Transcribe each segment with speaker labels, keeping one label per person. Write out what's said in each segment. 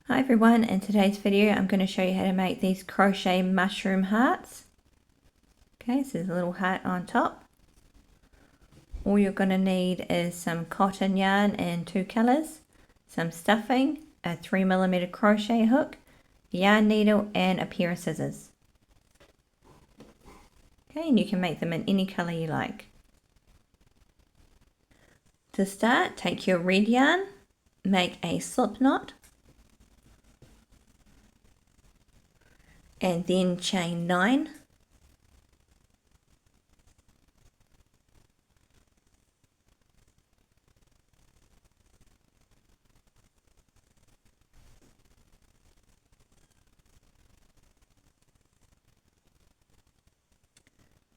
Speaker 1: Hi everyone, in today's video I'm going to show you how to make these crochet mushroom hearts. Okay, so there's a little heart on top. All you're going to need is some cotton yarn in 2 colours, some stuffing, a 3mm crochet hook, yarn needle and a pair of scissors. Okay, and you can make them in any colour you like. To start, take your red yarn, make a slip knot, and then chain 9.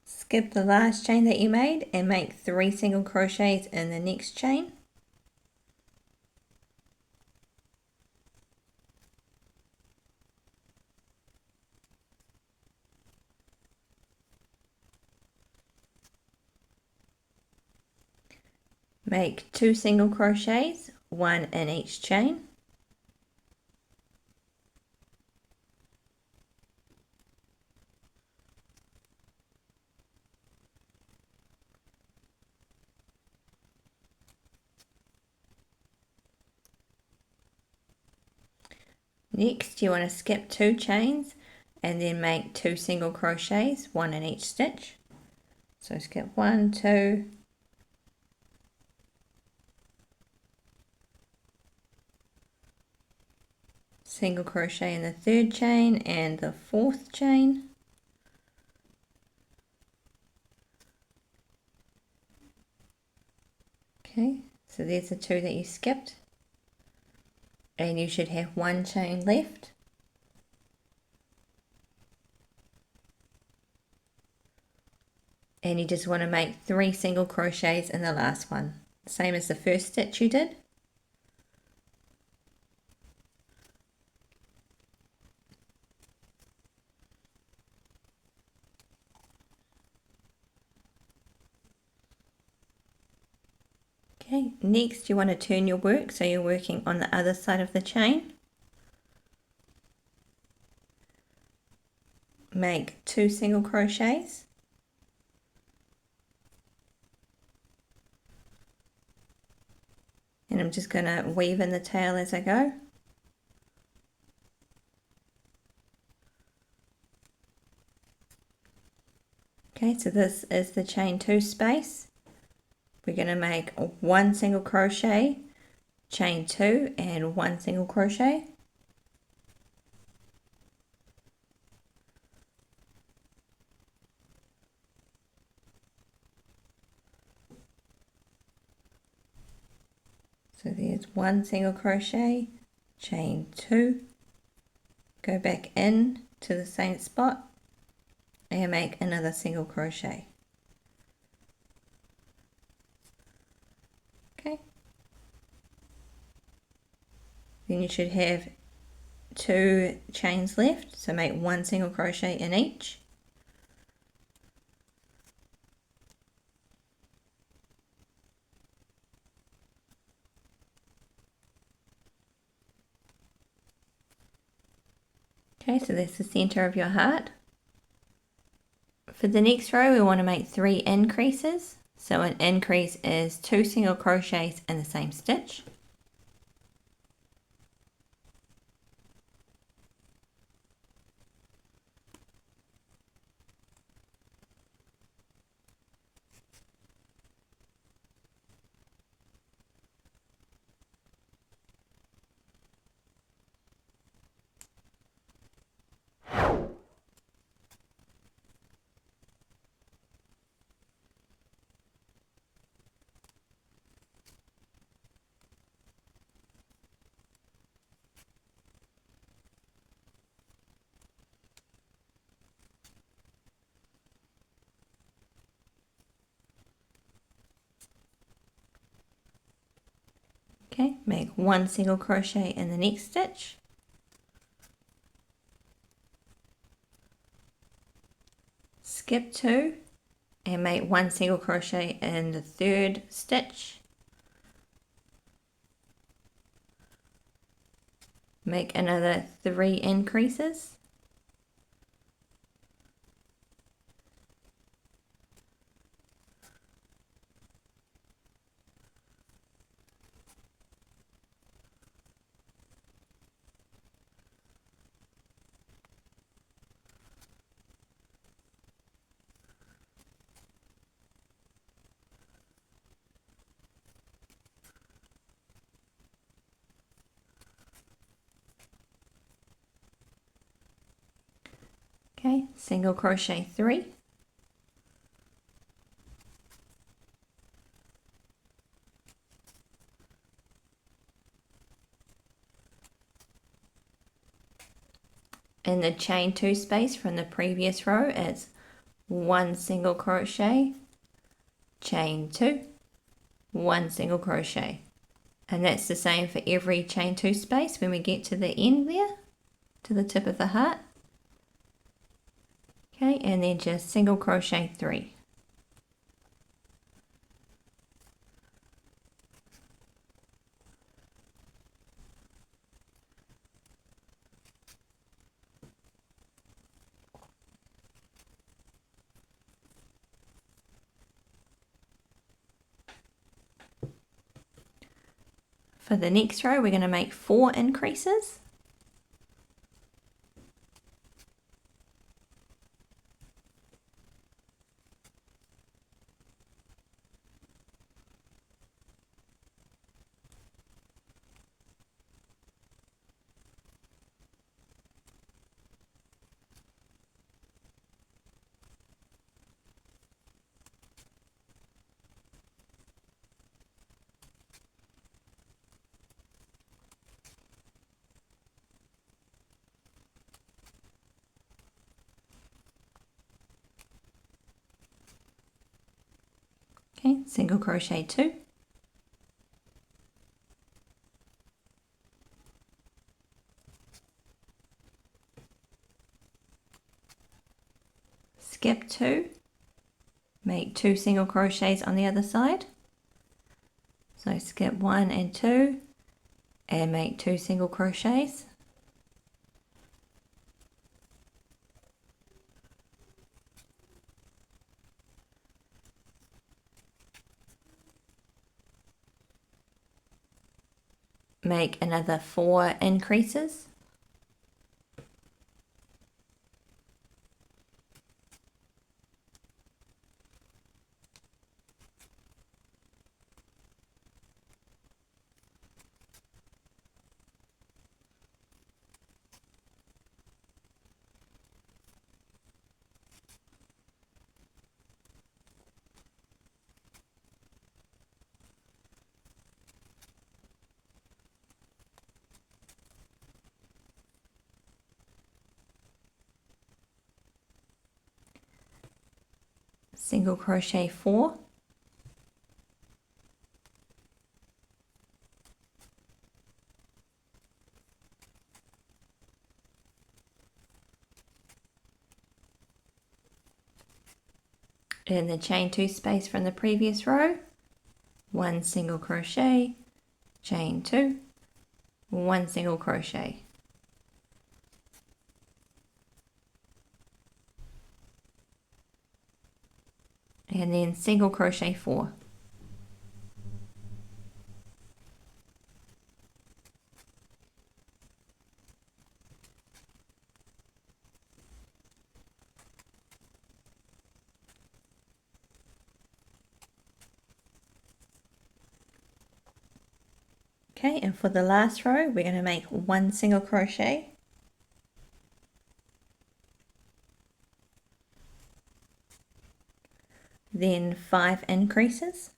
Speaker 1: Skip the last chain that you made and make 3 single crochets in the next chain. Make 2 single crochets, 1 in each chain. Next you want to skip 2 chains and then make 2 single crochets, 1 in each stitch. So skip 1, 2, single crochet in the 3rd chain and the 4th chain. Okay, so there's the 2 that you skipped. And you should have 1 chain left. And you just want to make 3 single crochets in the last one, same as the first stitch you did. Okay, next you want to turn your work so you're working on the other side of the chain. Make 2 single crochets. And I'm just going to weave in the tail as I go. Okay, so this is the chain 2 space. We're going to make 1 single crochet, chain 2 and 1 single crochet. So there's 1 single crochet, chain 2, go back in to the same spot and make another single crochet. Okay. Then you should have 2 chains left, so make 1 single crochet in each. Okay, so that's the center of your heart. For the next row we want to make 3 increases. So an increase is 2 single crochets in the same stitch. Okay, make 1 single crochet in the next stitch. Skip 2 and make 1 single crochet in the 3rd stitch. Make another 3 increases. Okay, single crochet 3. In the chain 2 space from the previous row, it's 1 single crochet, chain 2, 1 single crochet. And that's the same for every chain 2 space when we get to the end there, to the tip of the heart. Okay, and then just single crochet 3. For the next row, we're going to make 4 increases. Okay, single crochet 2. Skip 2. Make 2 single crochets on the other side. So skip 1 and 2 and make 2 single crochets. Make another 4 increases. Single crochet 4. In the chain 2 space from the previous row, 1 single crochet, chain 2, 1 single crochet. And then single crochet 4. Okay, and for the last row, we're going to make 1 single crochet, then 5 increases,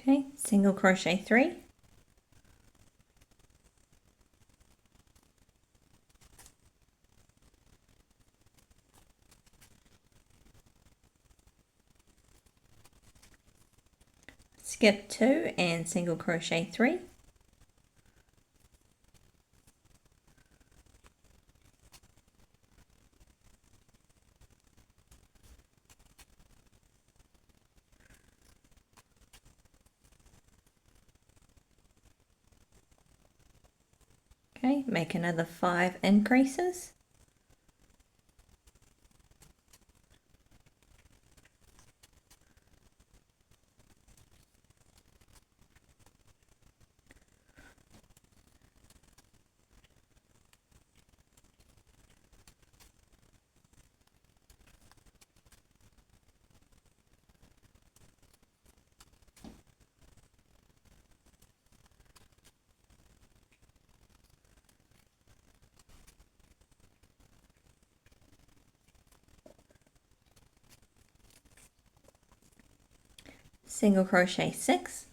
Speaker 1: Okay, single crochet 3, skip 2 and single crochet 3, okay, make another 5 increases, single crochet 6,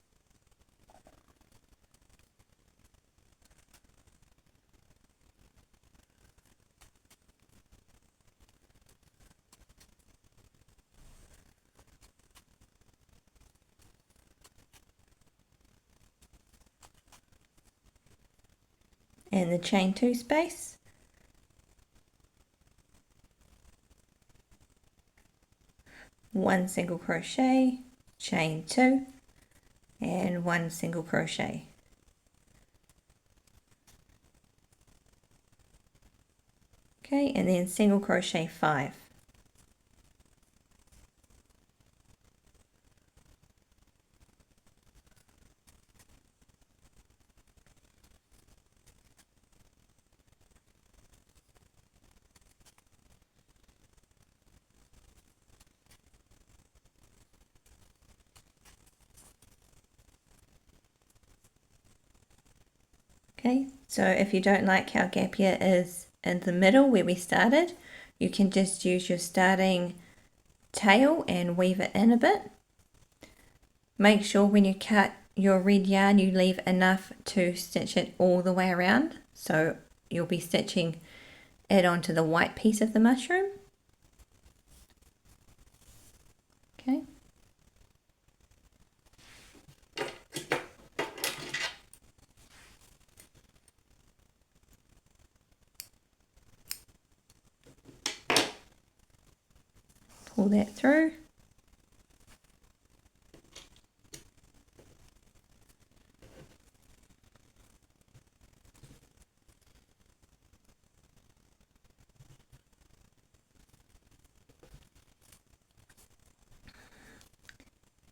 Speaker 1: and the chain 2 space, one single crochet, chain 2, and one single crochet. Okay, and then single crochet 5. Okay, so if you don't like how gap year is in the middle where we started, you can just use your starting tail and weave it in a bit. Make sure when you cut your red yarn you leave enough to stitch it all the way around, so you'll be stitching it onto the white piece of the mushroom. Okay. Pull that through.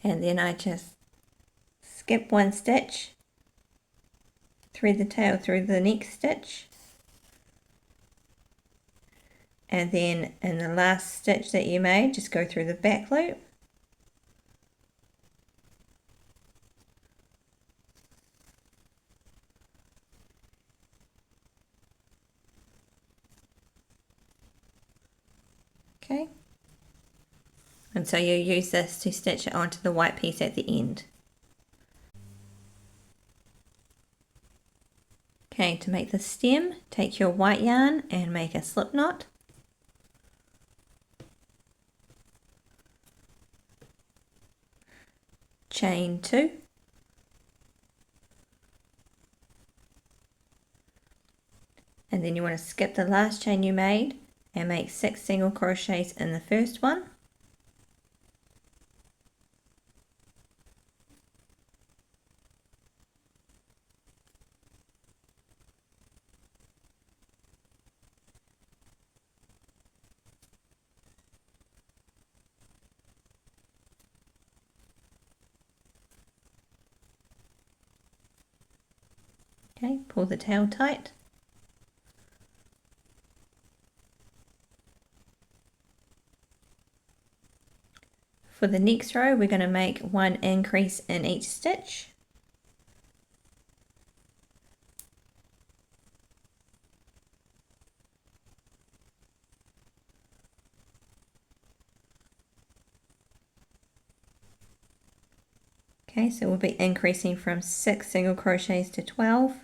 Speaker 1: And then I just skip one stitch, thread the tail through the next stitch, and then in the last stitch that you made, just go through the back loop. Okay. And so you use this to stitch it onto the white piece at the end. Okay, to make the stem, take your white yarn and make a slip knot. Chain 2. And then you want to skip the last chain you made and make 6 single crochets in the first one. Okay, pull the tail tight. For the next row, we're going to make 1 increase in each stitch. Okay, so we'll be increasing from 6 single crochets to 12.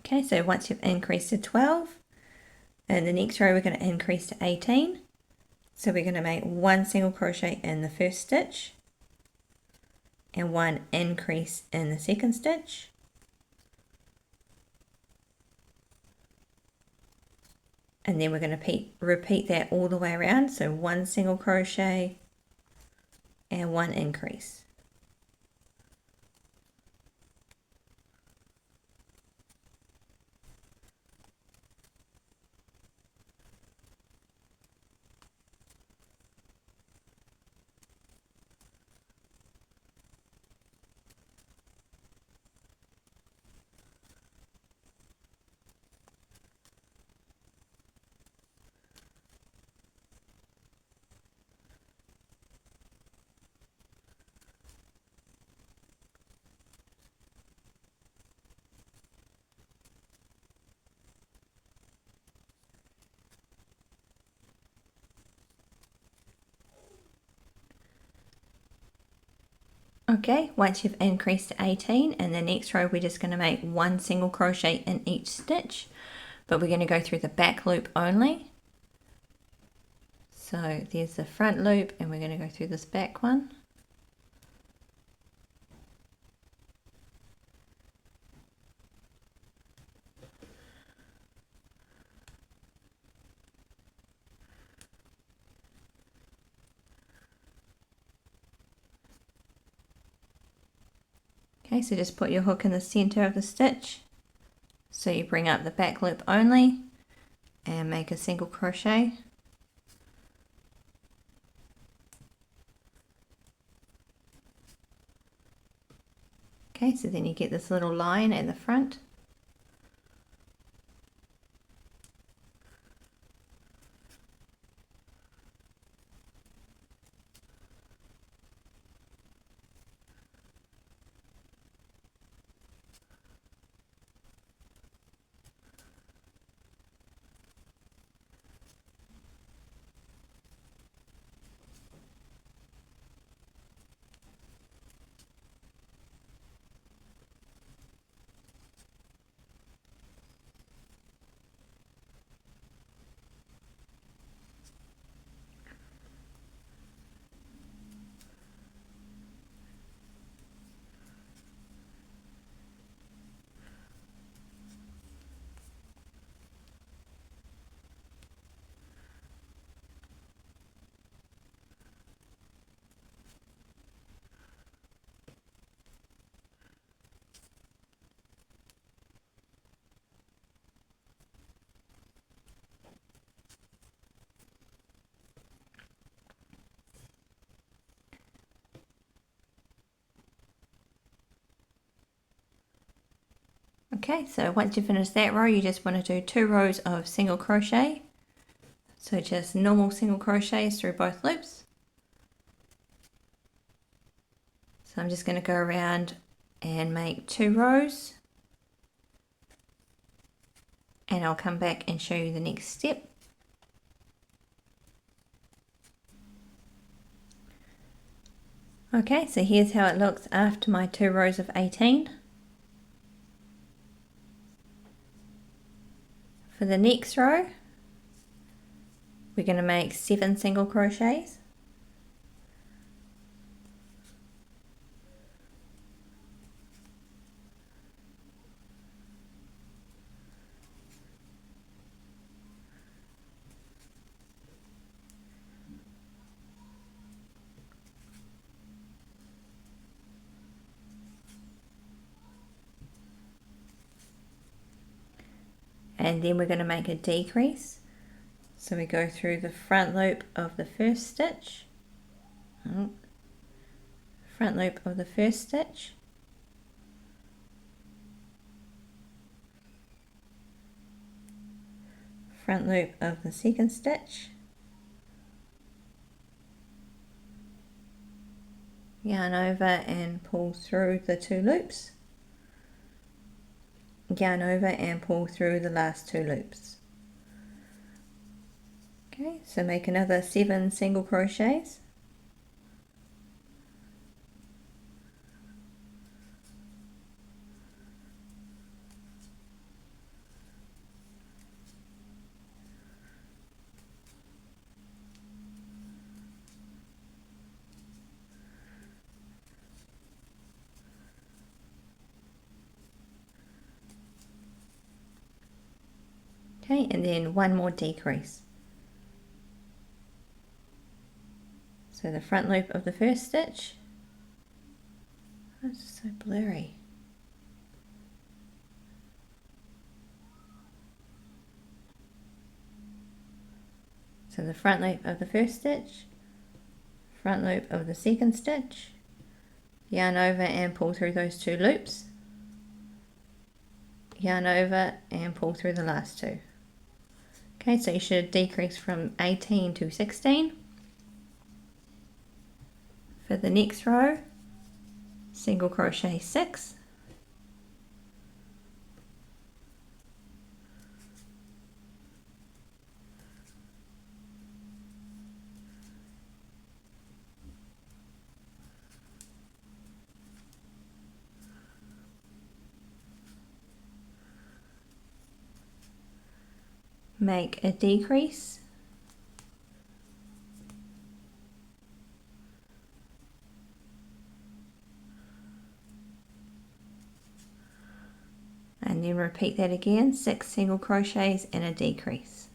Speaker 1: Okay, so once you've increased to 12, in the next row we're going to increase to 18. So we're going to make 1 single crochet in the first stitch and 1 increase in the second stitch. And then we're going to repeat that all the way around. So 1 single crochet and 1 increase. Okay, once you've increased to 18, in the next row we're just going to make 1 single crochet in each stitch, but we're going to go through the back loop only. So there's the front loop and we're going to go through this back one. Okay, so just put your hook in the center of the stitch. So you bring up the back loop only and make a single crochet. Okay, so then you get this little line at the front. Okay, so once you finish that row, you just want to do 2 rows of single crochet. So just normal single crochets through both loops. So I'm just going to go around and make 2 rows. And I'll come back and show you the next step. Okay, so here's how it looks after my 2 rows of 18. For the next row, we're going to make 7 single crochets. and then we're going to make a decrease. So we go through the front loop of the first stitch, front loop of the first stitch, front loop of the second stitch, yarn over and pull through the 2 loops, yarn over and pull through the last 2 loops. Okay, so make another 7 single crochets. Okay, and then 1 more decrease. So the front loop of the first stitch. Oh, it's so blurry. So the front loop of the first stitch, front loop of the second stitch, yarn over and pull through those 2 loops, yarn over and pull through the last 2. Okay, so you should decrease from 18 to 16. For the next row, single crochet 6, make a decrease, and then repeat that again, 6 single crochets and a decrease.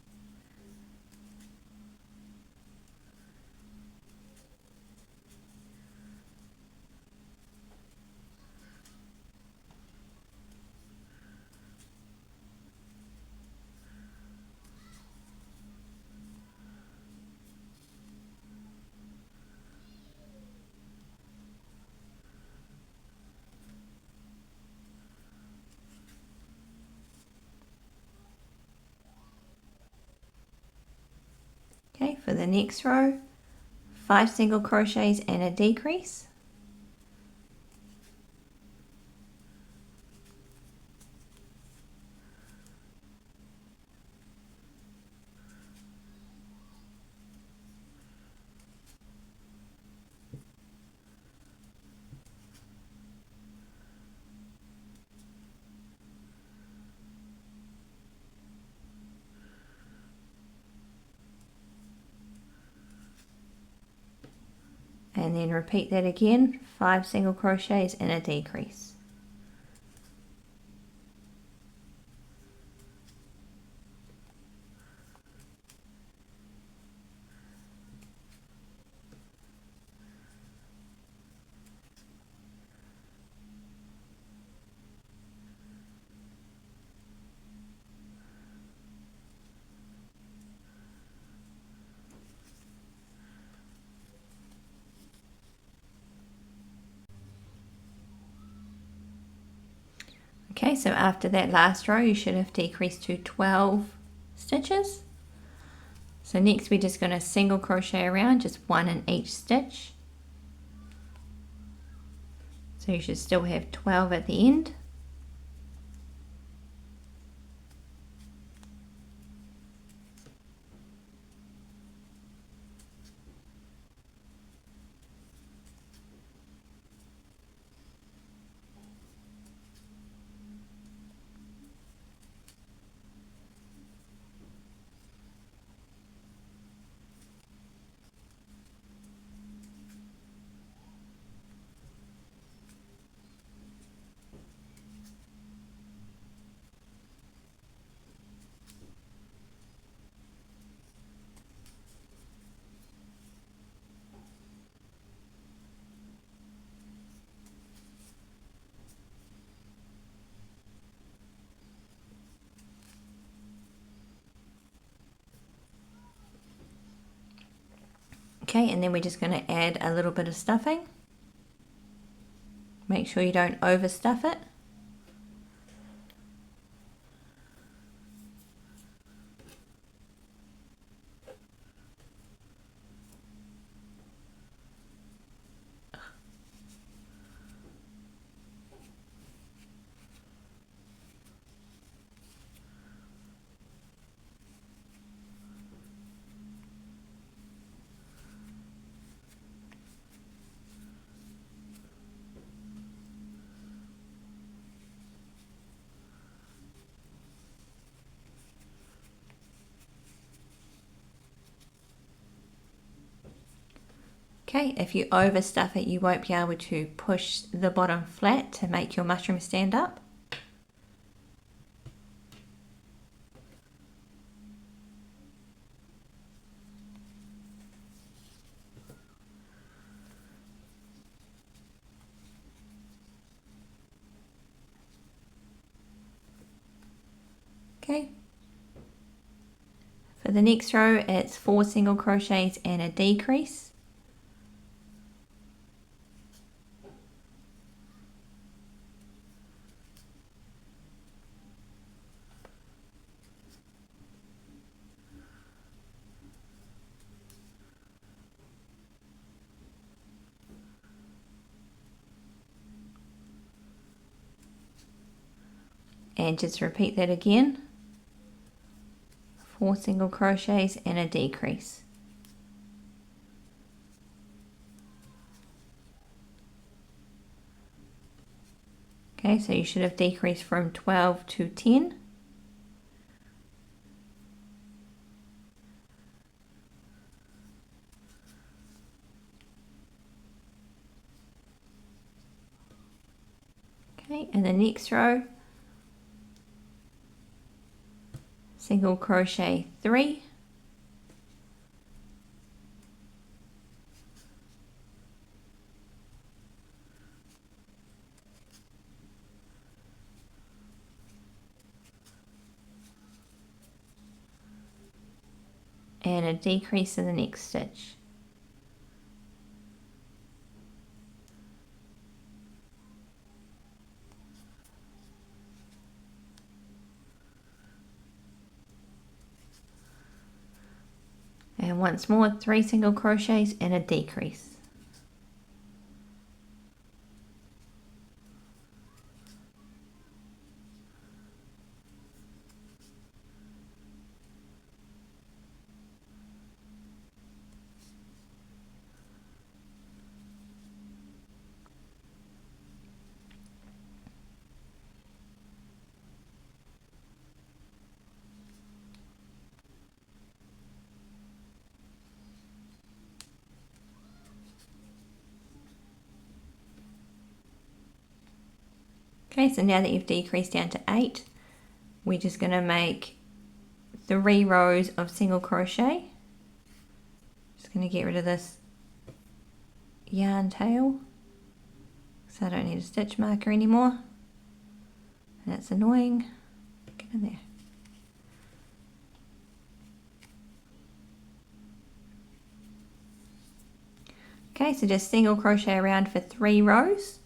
Speaker 1: Okay, for the next row, 5 single crochets and a decrease. And then repeat that again, 5 single crochets and a decrease. Okay, so after that last row you should have decreased to 12 stitches. So next we're just going to single crochet around, just 1 in each stitch. So you should still have 12 at the end. Okay, and then we're just going to add a little bit of stuffing. Make sure you don't overstuff it. Okay, if you overstuff it, you won't be able to push the bottom flat to make your mushroom stand up. Okay. For the next row, it's 4 single crochets and a decrease. And just repeat that again. 4 single crochets and a decrease. Okay, so you should have decreased from 12 to 10. Okay, and the next row, single crochet 3, and a decrease in the next stitch. And once more, 3 single crochets and a decrease. Okay, so now that you've decreased down to 8, we're just going to make 3 rows of single crochet. Just going to get rid of this yarn tail, so I don't need a stitch marker anymore. And that's annoying. Get in there. Okay, so just single crochet around for 3 rows.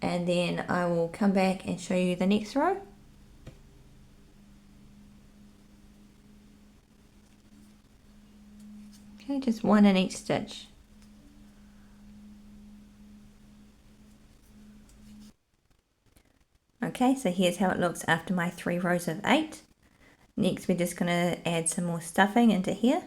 Speaker 1: And then I will come back and show you the next row. Okay, just 1 in each stitch. Okay, so here's how it looks after my 3 rows of 8. Next, we're just going to add some more stuffing into here.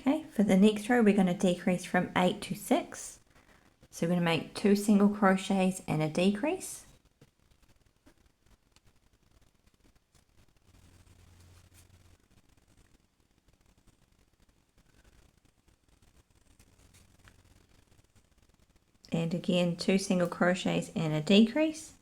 Speaker 1: Okay, for the next row we're going to decrease from 8 to 6. So we're going to make 2 single crochets and a decrease. And again 2 single crochets and a decrease.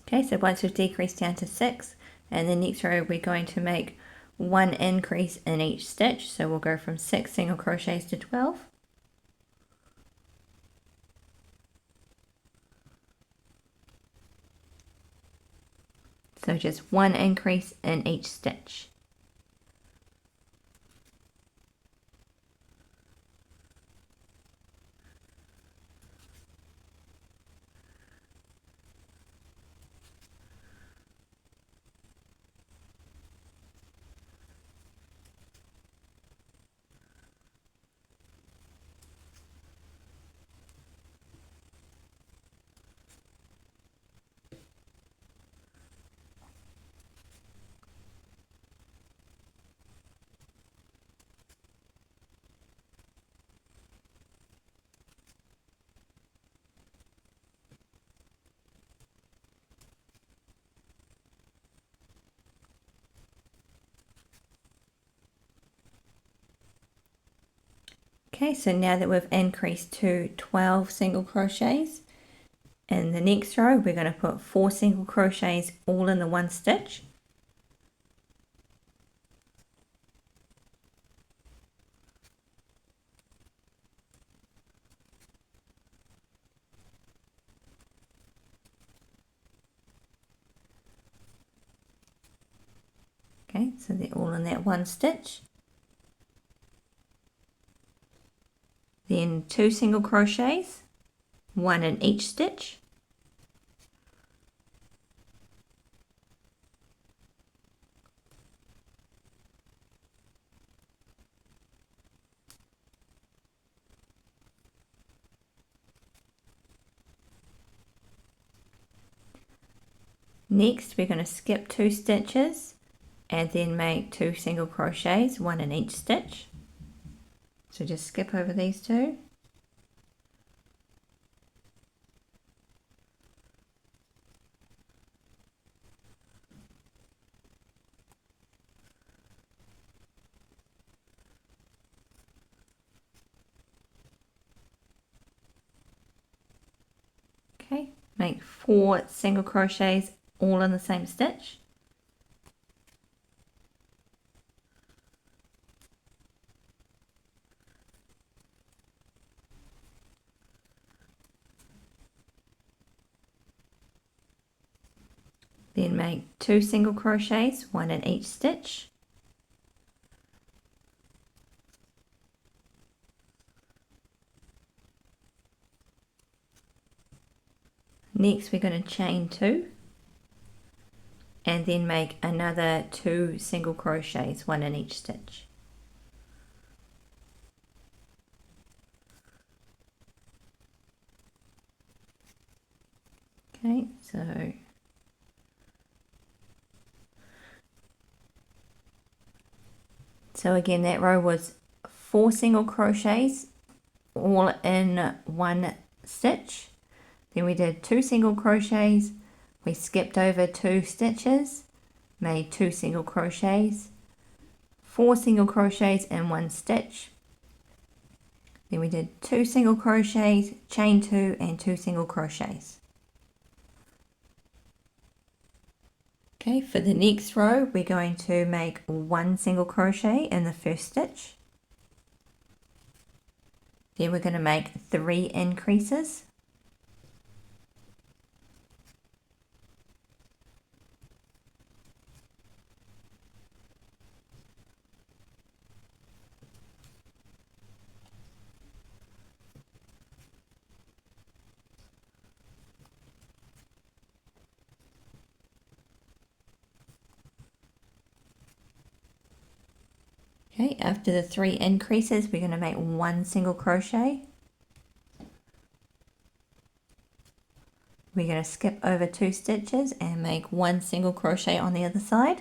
Speaker 1: Okay, so once we've decreased down to 6, and the next row we're going to make 1 increase in each stitch. So we'll go from 6 single crochets to 12. So just 1 increase in each stitch. Okay, so now that we've increased to 12 single crochets, in the next row we're going to put 4 single crochets all in the one stitch. Okay, so they're all in that one stitch. Then 2 single crochets, 1 in each stitch. Next we're going to skip 2 stitches and then make 2 single crochets, 1 in each stitch. So just skip over these 2. Okay, make 4 single crochets all in the same stitch. Then make 2 single crochets, 1 in each stitch. Next we're going to chain 2 and then make another 2 single crochets, 1 in each stitch. Okay, so again that row was 4 single crochets all in one stitch. Then we did 2 single crochets, we skipped over 2 stitches, made 2 single crochets, 4 single crochets in one stitch. Then we did 2 single crochets, chain 2 and 2 single crochets. Okay, for the next row we're going to make 1 single crochet in the first stitch. Then we're going to make 3 increases. Okay, after the 3 increases, we're going to make 1 single crochet. We're going to skip over 2 stitches and make 1 single crochet on the other side.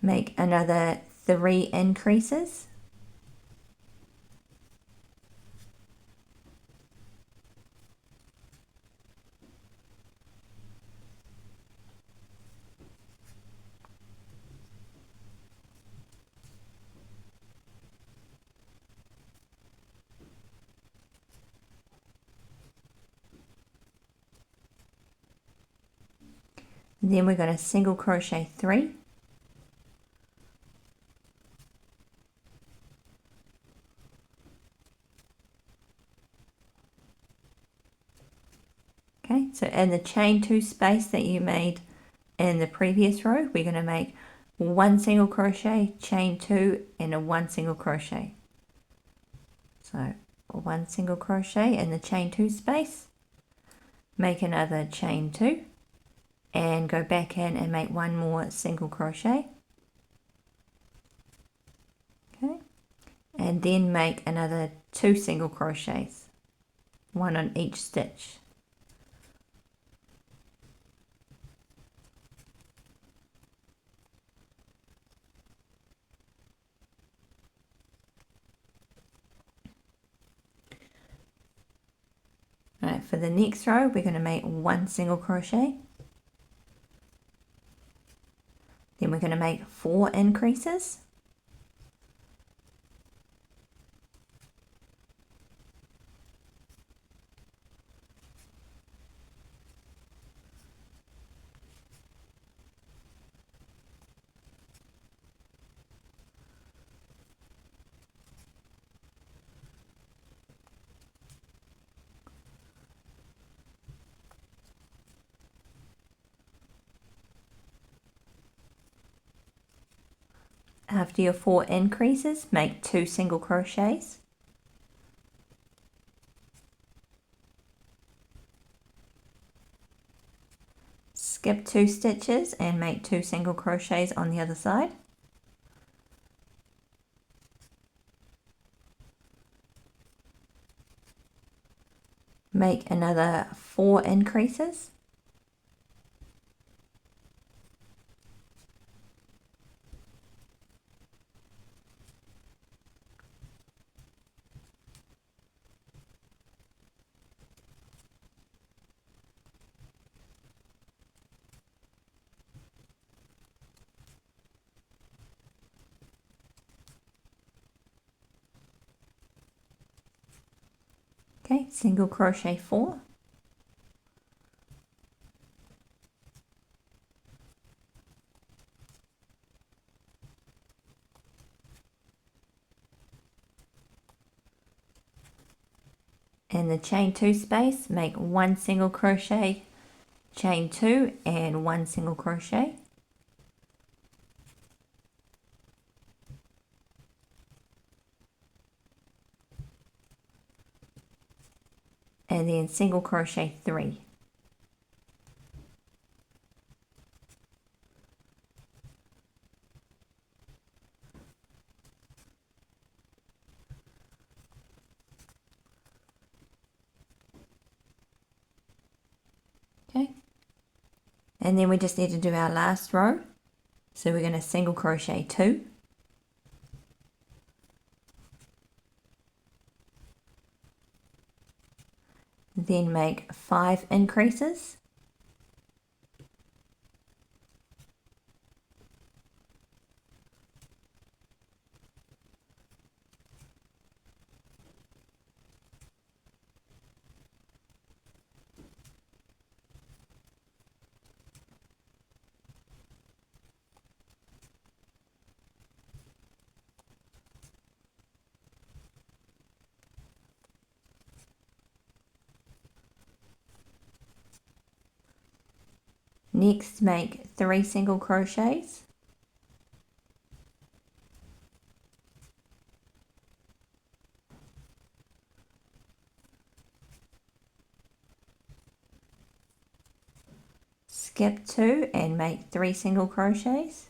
Speaker 1: Make another 3 increases. Then we're going to single crochet 3. Okay, so in the chain 2 space that you made in the previous row, we're going to make 1 single crochet, chain 2 and a 1 single crochet. So 1 single crochet in the chain 2 space, make another chain 2 and go back in and make 1 more single crochet. Okay, and then make another 2 single crochets, 1 on each stitch. Alright, for the next row we're going to make 1 single crochet. Then we're going to make 4 increases. After your 4 increases, make 2 single crochets. Skip 2 stitches and make 2 single crochets on the other side. Make another 4 increases. Okay, single crochet 4. In the chain 2 space, make 1 single crochet, chain 2 and 1 single crochet. And then single crochet 3. Okay, and then we just need to do our last row, so we're going to single crochet 2, then make 5 increases, next make 3 single crochets, skip 2 and make 3 single crochets.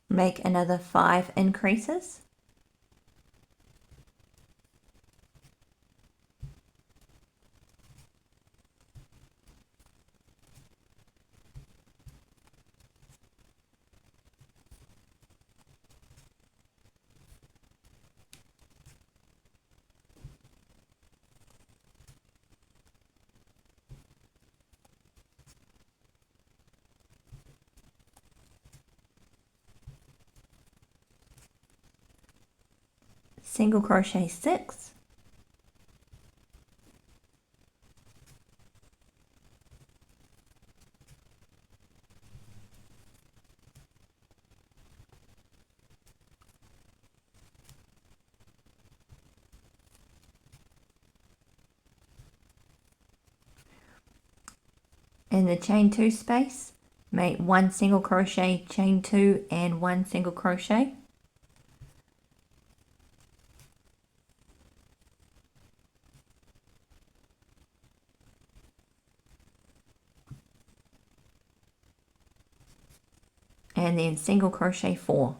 Speaker 1: Make another 5 increases. Single crochet 6, in the chain 2 space, make 1 single crochet, chain 2 and 1 single crochet. And then single crochet 4.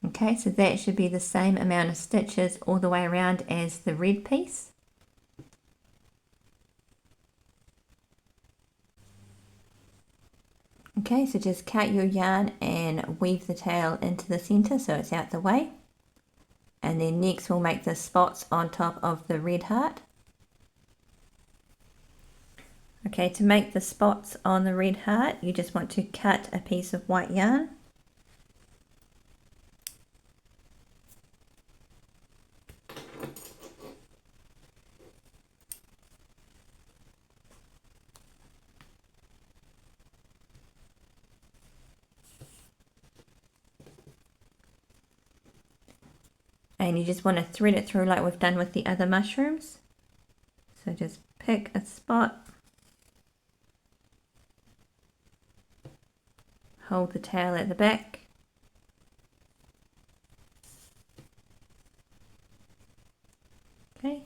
Speaker 1: Okay, so that should be the same amount of stitches all the way around as the red piece. Okay, so just cut your yarn and weave the tail into the center so it's out the way. And then next we'll make the spots on top of the red heart. Okay, to make the spots on the red heart, you just want to cut a piece of white yarn. And you just want to thread it through like we've done with the other mushrooms. So just pick a spot, hold the tail at the back, okay,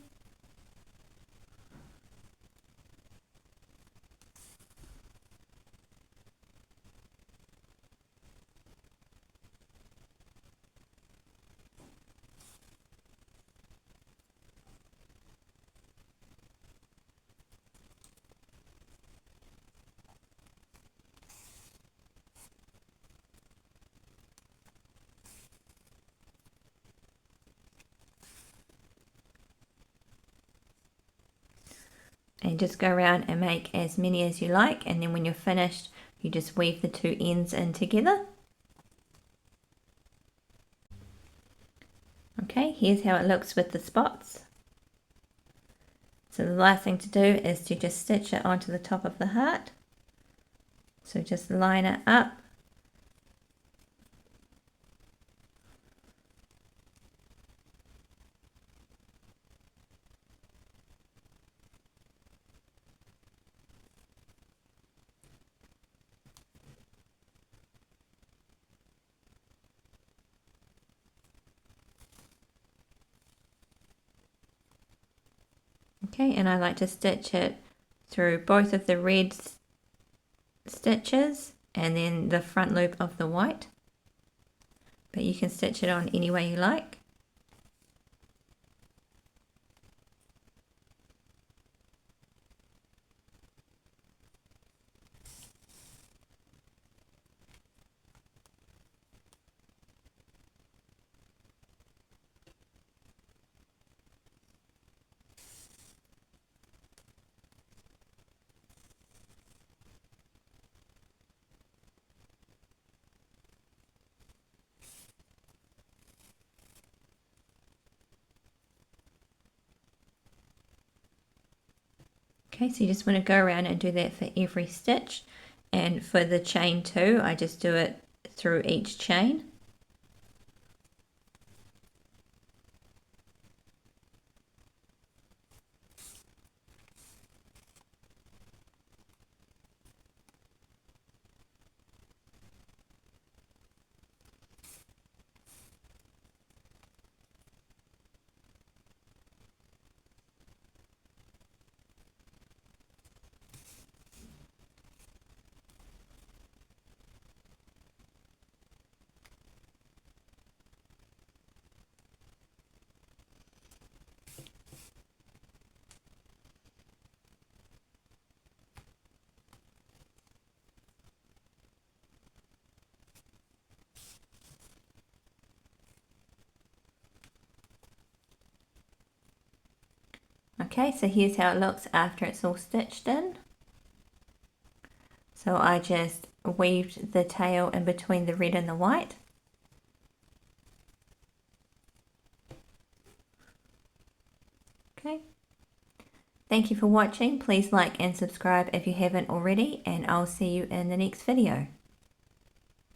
Speaker 1: and just go around and make as many as you like, and then when you're finished you just weave the two ends in together. Okay, here's how it looks with the spots. So the last thing to do is to just stitch it onto the top of the heart. So just line it up. Okay, and I like to stitch it through both of the red stitches and then the front loop of the white, but you can stitch it on any way you like. Okay, so you just want to go around and do that for every stitch, and for the chain 2 I just do it through each chain. Okay, so here's how it looks after it's all stitched in. So I just weaved the tail in between the red and the white. Okay. Thank you for watching. Please like and subscribe if you haven't already, and I'll see you in the next video.